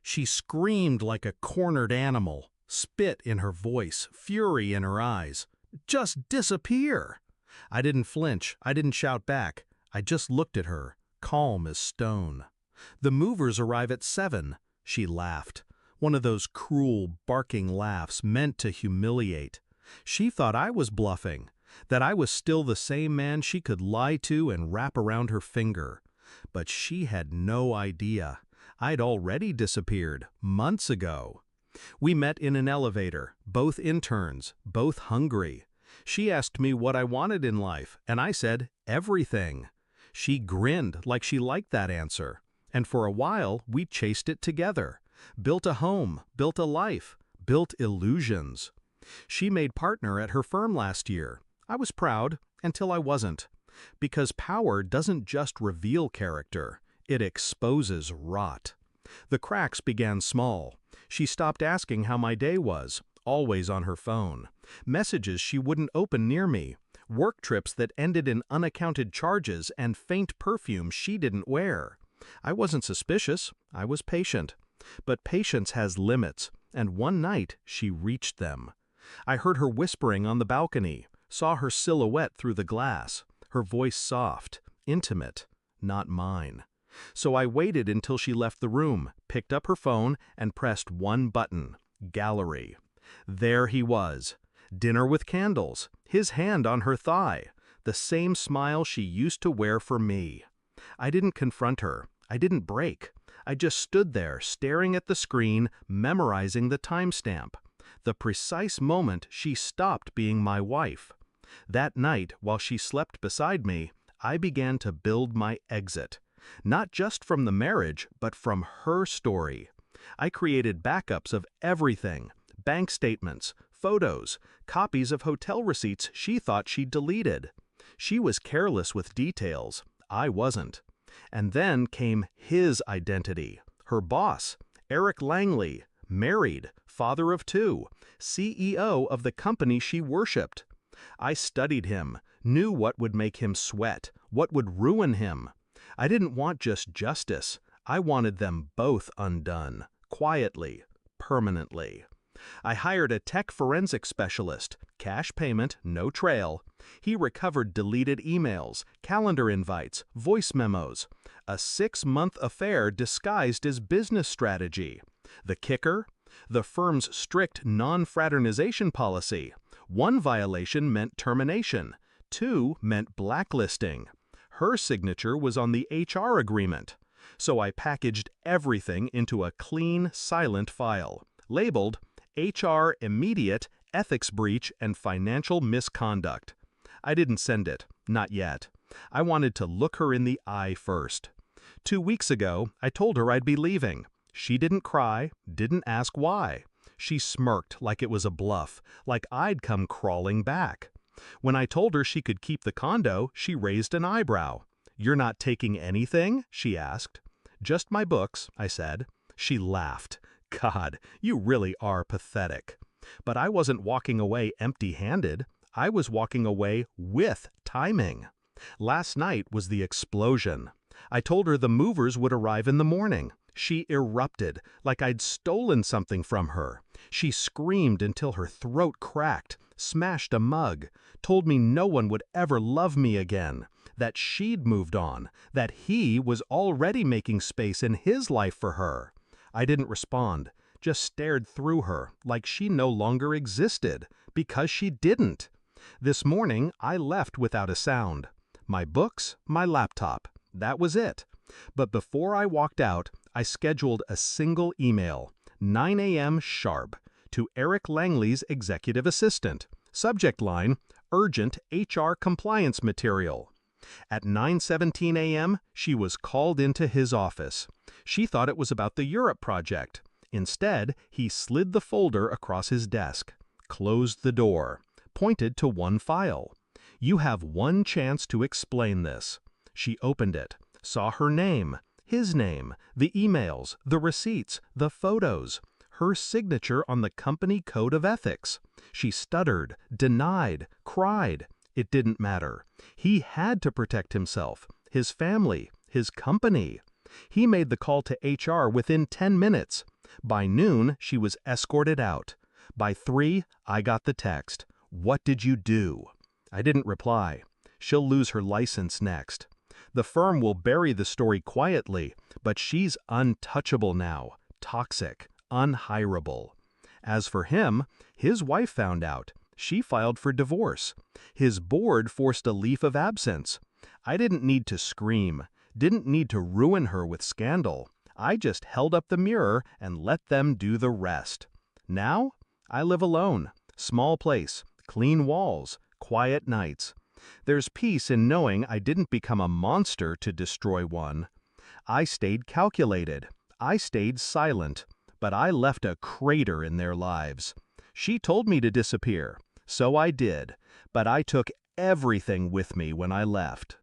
She screamed like a cornered animal, spit in her voice, fury in her eyes. "Just disappear!" I didn't flinch, I didn't shout back. I just looked at her, calm as stone. "The movers arrive at 7. She laughed. One of those cruel, barking laughs meant to humiliate. She thought I was bluffing, that I was still the same man she could lie to and wrap around her finger. But she had no idea. I'd already disappeared, months ago. We met in an elevator, both interns, both hungry. She asked me what I wanted in life, and I said, everything. She grinned like she liked that answer, and for a while we chased it together. Built a home, built a life, built illusions. She made partner at her firm last year. I was proud, until I wasn't. Because power doesn't just reveal character, it exposes rot. The cracks began small. She stopped asking how my day was, always on her phone. Messages she wouldn't open near me. Work trips that ended in unaccounted charges and faint perfume she didn't wear. I wasn't suspicious, I was patient. But patience has limits, and one night she reached them. I heard her whispering on the balcony, saw her silhouette through the glass, her voice soft, intimate, not mine. So I waited until she left the room, picked up her phone, and pressed one button, gallery. There he was. Dinner with candles, his hand on her thigh, the same smile she used to wear for me. I didn't confront her. I didn't break. I just stood there, staring at the screen, memorizing the timestamp. The precise moment she stopped being my wife. That night, while she slept beside me, I began to build my exit. Not just from the marriage, but from her story. I created backups of everything. Bank statements, photos, copies of hotel receipts she thought she'd deleted. She was careless with details. I wasn't. And then came his identity. Her boss, Eric Langley, married, father of 2, CEO of the company she worshipped. I studied him, knew what would make him sweat, what would ruin him. I didn't want just justice. I wanted them both undone, quietly, permanently. I hired a tech forensic specialist, cash payment, no trail. He recovered deleted emails, calendar invites, voice memos. A 6-month affair disguised as business strategy. The kicker? The firm's strict non-fraternization policy. 1 violation meant termination. 2 meant blacklisting. Her signature was on the HR agreement. So I packaged everything into a clean, silent file, labeled HR Immediate Ethics Breach and Financial Misconduct. I didn't send it, not yet. I wanted to look her in the eye first. 2 weeks ago, I told her I'd be leaving. She didn't cry, didn't ask why. She smirked like it was a bluff, like I'd come crawling back. When I told her she could keep the condo, she raised an eyebrow. "You're not taking anything?" she asked. "Just my books," I said. She laughed. "God, you really are pathetic." But I wasn't walking away empty-handed. I was walking away with timing. Last night was the explosion. I told her the movers would arrive in the morning. She erupted, like I'd stolen something from her. She screamed until her throat cracked, smashed a mug, told me no one would ever love me again, that she'd moved on, that he was already making space in his life for her. I didn't respond, just stared through her like she no longer existed, because she didn't. This morning, I left without a sound. My books, my laptop, that was it. But before I walked out, I scheduled a single email, 9 a.m. sharp, to Eric Langley's executive assistant. Subject line, urgent HR compliance material. At 9:17 a.m., she was called into his office. She thought it was about the Europe project. Instead, he slid the folder across his desk, closed the door, pointed to one file. "You have one chance to explain this." She opened it, saw her name, his name, the emails, the receipts, the photos, her signature on the company code of ethics. She stuttered, denied, cried. It didn't matter. He had to protect himself, his family, his company. He made the call to HR within 10 minutes. By noon, she was escorted out. By 3, I got the text. "What did you do?" I didn't reply. She'll lose her license next. The firm will bury the story quietly, but she's untouchable now, toxic, unhirable. As for him, his wife found out. She filed for divorce. His board forced a leave of absence. I didn't need to scream, didn't need to ruin her with scandal. I just held up the mirror and let them do the rest. Now, I live alone. Small place, clean walls, quiet nights. There's peace in knowing I didn't become a monster to destroy one. I stayed calculated. I stayed silent. But I left a crater in their lives. She told me to disappear. So I did. But I took everything with me when I left.